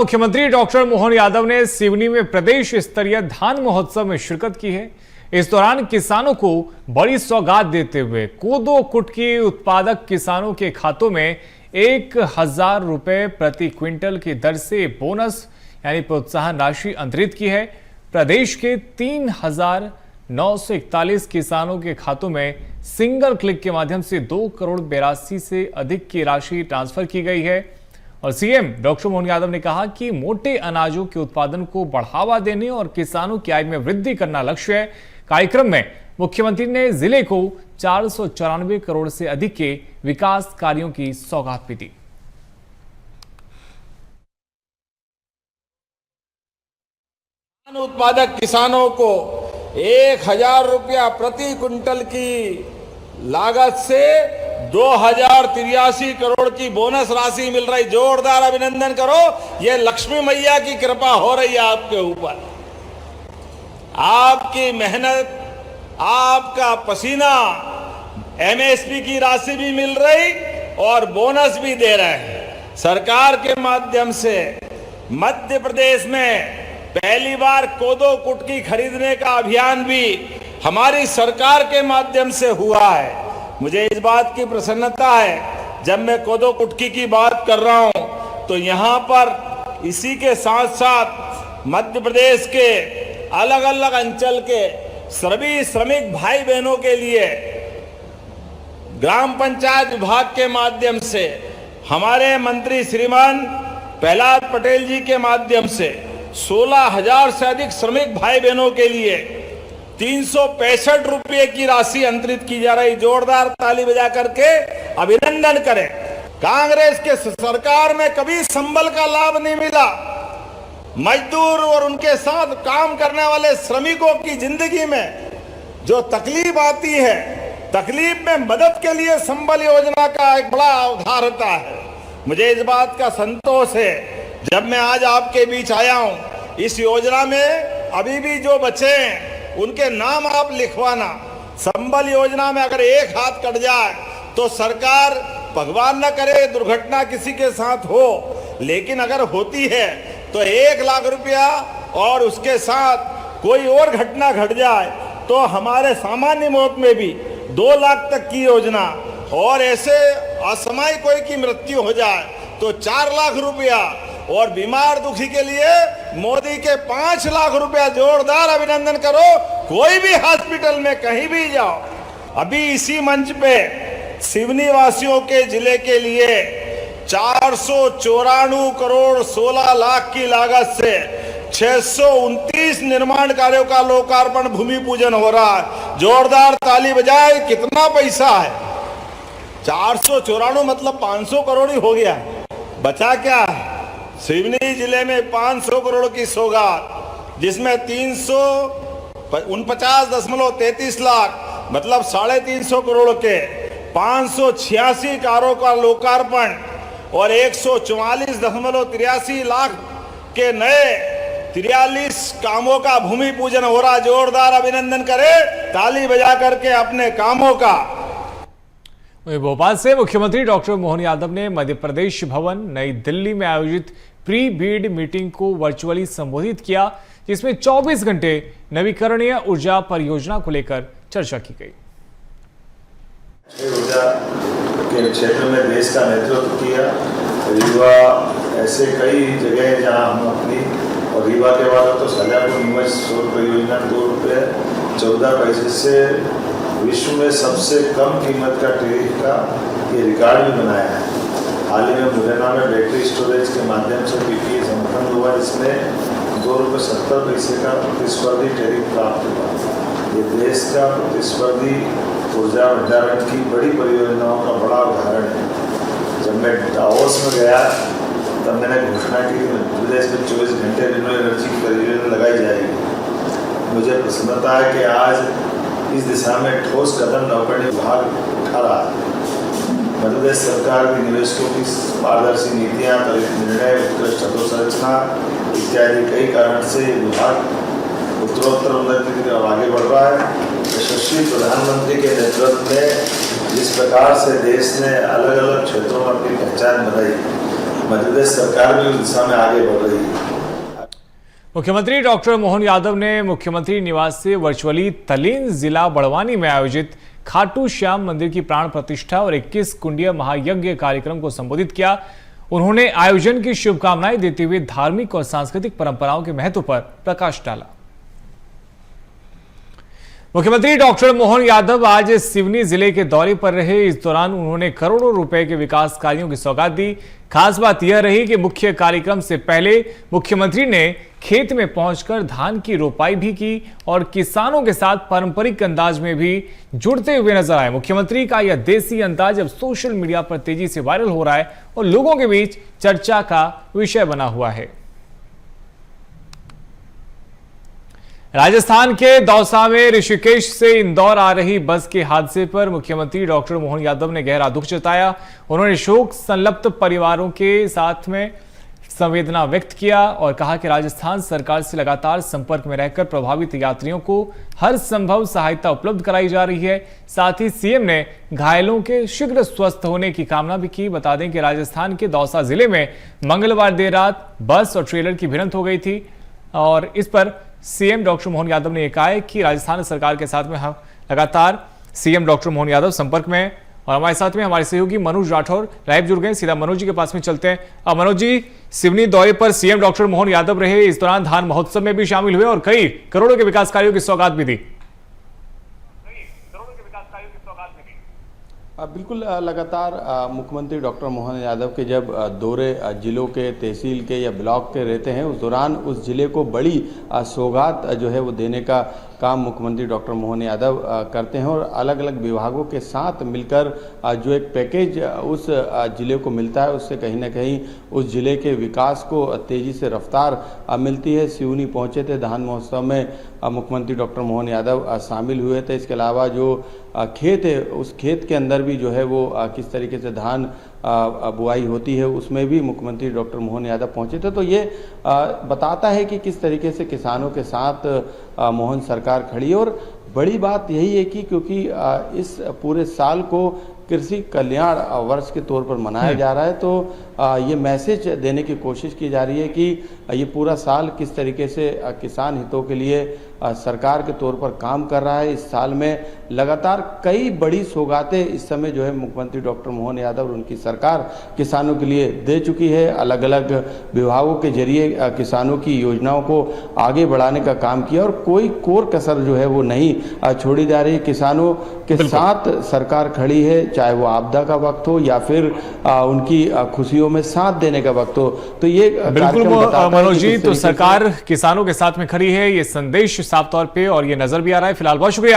मुख्यमंत्री डॉक्टर मोहन यादव ने सिवनी में प्रदेश स्तरीय धान महोत्सव में शिरकत की है। इस दौरान किसानों को बड़ी सौगात देते हुए कोदो कुटकी उत्पादक किसानों के खातों में 1000 रुपए प्रति क्विंटल की दर से बोनस यानी प्रोत्साहन राशि अंतरित की है। प्रदेश के 3941 किसानों के खातों में सिंगल क्लिक के माध्यम से 2,82 से अधिक की राशि ट्रांसफर की गई है। और सीएम डॉक्टर मोहन यादव ने कहा कि मोटे अनाजों के उत्पादन को बढ़ावा देने और किसानों की आय में वृद्धि करना लक्ष्य है। कार्यक्रम में मुख्यमंत्री ने जिले को 494 करोड़ से अधिक के विकास कार्यों की सौगात भी दी। धान उत्पादक किसानों को 1000 रुपया प्रति क्विंटल की लागत से 2083 करोड़ की बोनस राशि मिल रही। जोरदार अभिनंदन करो। ये लक्ष्मी मैया की कृपा हो रही है आपके ऊपर। आपकी मेहनत, आपका पसीना, एमएसपी की राशि भी मिल रही और बोनस भी दे रहे हैं। सरकार के माध्यम से मध्य प्रदेश में पहली बार कोदो कुटकी खरीदने का अभियान भी हमारी सरकार के माध्यम से हुआ है। मुझे इस बात की प्रसन्नता है, जब मैं कोदो कुटकी की बात कर रहा हूं तो यहां पर इसी के साथ साथ मध्य प्रदेश के अलग अलग अंचल के सभी श्रमिक भाई बहनों के लिए ग्राम पंचायत विभाग के माध्यम से हमारे मंत्री श्रीमान प्रहलाद पटेल जी के माध्यम से 16,000 से अधिक श्रमिक भाई बहनों के लिए 365 रुपये की राशि अंतरित की जा रही। जोरदार ताली बजा करके अभिनंदन करें। कांग्रेस के सरकार में कभी संबल का लाभ नहीं मिला। मजदूर और उनके साथ काम करने वाले श्रमिकों की जिंदगी में जो तकलीफ आती है, तकलीफ में मदद के लिए संबल योजना का एक बड़ा अवधार होता है। मुझे इस बात का संतोष है, जब मैं आज आपके बीच आया हूं, इस योजना में अभी भी जो बचे हैं उनके नाम आप लिखवाना। संबल योजना में अगर एक हाथ कट जाए तो सरकार, भगवान न करे दुर्घटना किसी के साथ हो, लेकिन अगर होती है तो 1 लाख रुपया और उसके साथ कोई और घटना घट जाए तो हमारे सामान्य मौत में भी 2 लाख तक की योजना, और ऐसे असामयिक कोई की मृत्यु हो जाए तो 4 लाख रुपया, और बीमार दुखी के लिए मोदी के 5 लाख रुपया। जोरदार अभिनंदन करो। कोई भी हॉस्पिटल में कहीं भी जाओ। अभी इसी मंच पे सिवनी वासियों के जिले के लिए 494 करोड़ 16 लाख की लागत से 629 निर्माण कार्यों का लोकार्पण भूमि पूजन हो रहा है। जोरदार ताली बजाए। कितना पैसा है? 494 मतलब 500 करोड़ ही हो गया। बचा क्या है? सिवनी जिले में 500 करोड़ की सौगात, जिसमें 349.33 लाख मतलब 350 करोड़ के 586 कारों का लोकार्पण और 144.83 लाख के नए 43 कामों का भूमि पूजन हो रहा। जोरदार अभिनंदन करें ताली बजा करके अपने कामों का। भोपाल से मुख्यमंत्री डॉक्टर मोहन यादव ने मध्य प्रदेश भवन नई दिल्ली में आयोजित प्री बीड मीटिंग को वर्चुअली संबोधित किया, जिसमें 24 घंटे नवीकरणीय ऊर्जा परियोजना को लेकर चर्चा की गई। ऊर्जा के क्षेत्र में देश का नेतृत्व किया। रीवा ऐसे कई जगह जहां हम अपनी, और रीवा के बाद तो शाजापुर नीमच सौर परियोजना 2 रुपये 14 पैसे से विश्व में सबसे कम कीमत का टैरिफ का ये रिकॉर्ड भी बनाया है। हाल ही में मुरैना में बैटरी स्टोरेज के माध्यम से पीपीए संपन्न हुआ, जिसमें 2 रुपये 70 पैसे का प्रतिस्पर्धी टैरिफ प्राप्त हुआ। ये देश का प्रतिस्पर्धी ऊर्जा भंडारण की बड़ी परियोजनाओं का बड़ा उदाहरण है। जब मैं दावोस में गया तब मैंने घोषणा की कि मध्य प्रदेश में 24 घंटे रिन्यूएबल एनर्जी की परियोजना लगाई जाएगी। मुझे प्रसन्नता है कि आज इस दिशा में ठोस कदम नौकरी विभाग उठा रहा है। मध्य प्रदेश सरकार की निवेशकों की पारदर्शी नीतियाँ, त्वरित निर्णय, उत्कृष्ट अधोसंरचना इत्यादि कई कारण से विभाग उत्तरोत्तर उन्नति की तरफ आगे बढ़ रहा है। यशस्वी प्रधानमंत्री के नेतृत्व में जिस प्रकार से देश ने अलग अलग क्षेत्रों में अपनी पहचान बनाई, मध्य प्रदेश सरकार भी उस दिशा में आगे बढ़ रही है। मुख्यमंत्री डॉक्टर मोहन यादव ने मुख्यमंत्री निवास से वर्चुअली तलीन जिला बड़वानी में आयोजित खाटू श्याम मंदिर की प्राण प्रतिष्ठा और 21 कुंडीय महायज्ञ कार्यक्रम को संबोधित किया। उन्होंने आयोजन की शुभकामनाएं देते हुए धार्मिक और सांस्कृतिक परंपराओं के महत्व पर प्रकाश डाला। मुख्यमंत्री डॉक्टर मोहन यादव आज सिवनी जिले के दौरे पर रहे। इस दौरान उन्होंने करोड़ों रुपए के विकास कार्यों की सौगात दी। खास बात यह रही कि मुख्य कार्यक्रम से पहले मुख्यमंत्री ने खेत में पहुंचकर धान की रोपाई भी की और किसानों के साथ पारंपरिक अंदाज में भी जुड़ते हुए नजर आए। मुख्यमंत्री का यह देसी अंदाज अब सोशल मीडिया पर तेजी से वायरल हो रहा है और लोगों के बीच चर्चा का विषय बना हुआ है। राजस्थान के दौसा में ऋषिकेश से इंदौर आ रही बस के हादसे पर मुख्यमंत्री डॉक्टर मोहन यादव ने गहरा दुख जताया। उन्होंने शोक संतप्त परिवारों के साथ में संवेदना व्यक्त किया और कहा कि राजस्थान सरकार से लगातार संपर्क में रहकर प्रभावित यात्रियों को हर संभव सहायता उपलब्ध कराई जा रही है। साथ ही सीएम ने घायलों के शीघ्र स्वस्थ होने की कामना भी की। बता दें कि राजस्थान के दौसा जिले में मंगलवार देर रात बस और ट्रेलर की भिड़ंत हो गई थी और इस पर सीएम डॉक्टर मोहन यादव ने कहा है कि राजस्थान सरकार के साथ में लगातार सीएम डॉक्टर मोहन यादव संपर्क में है। और हमारे साथ में हमारे सहयोगी मनोज राठौर लाइव जुड़ गए। सीधा मनोज जी के पास में चलते हैं। अब मनोज जी, सिवनी दौरे पर सीएम डॉक्टर मोहन यादव रहे, इस दौरान धान महोत्सव में भी शामिल हुए और कई करोड़ों के विकास कार्यों की सौगात भी दी। बिल्कुल, लगातार मुख्यमंत्री डॉक्टर मोहन यादव के जब दौरे जिलों के, तहसील के या ब्लॉक के रहते हैं, उस दौरान उस जिले को बड़ी सौगात जो है वो देने का काम मुख्यमंत्री डॉक्टर मोहन यादव करते हैं और अलग अलग विभागों के साथ मिलकर जो एक पैकेज उस जिले को मिलता है, उससे कहीं ना कहीं उस जिले के विकास को तेज़ी से रफ्तार मिलती है। सिवनी पहुंचे थे, धान महोत्सव में मुख्यमंत्री डॉक्टर मोहन यादव शामिल हुए थे। इसके अलावा जो खेत है, उस खेत के अंदर भी जो है वो किस तरीके से धान बुआई होती है, उसमें भी मुख्यमंत्री डॉक्टर मोहन यादव पहुंचे थे। तो ये बताता है कि किस तरीके से किसानों के साथ मोहन सरकार खड़ी है। और बड़ी बात यही है कि क्योंकि इस पूरे साल को कृषि कल्याण वर्ष के तौर पर मनाया जा रहा है, तो ये मैसेज देने की कोशिश की जा रही है कि ये पूरा साल किस तरीके से किसान हितों के लिए सरकार के तौर पर काम कर रहा है। इस साल में लगातार कई बड़ी सौगातें इस समय जो है मुख्यमंत्री डॉक्टर मोहन यादव और उनकी सरकार किसानों के लिए दे चुकी है। अलग अलग विभागों के जरिए किसानों की योजनाओं को आगे बढ़ाने का काम किया और कोई कोर कसर जो है वो नहीं छोड़ी जा रही। किसानों के साथ सरकार खड़ी है, चाहे वो आपदा का वक्त हो या फिर उनकी खुशियों में साथ देने का वक्त हो। तो ये बिल्कुल मनोज जी, तो सरकार किसानों के साथ में खड़ी है, ये संदेश साफ तौर पे और ये नजर भी आ रहा है। फिलहाल बहुत शुक्रिया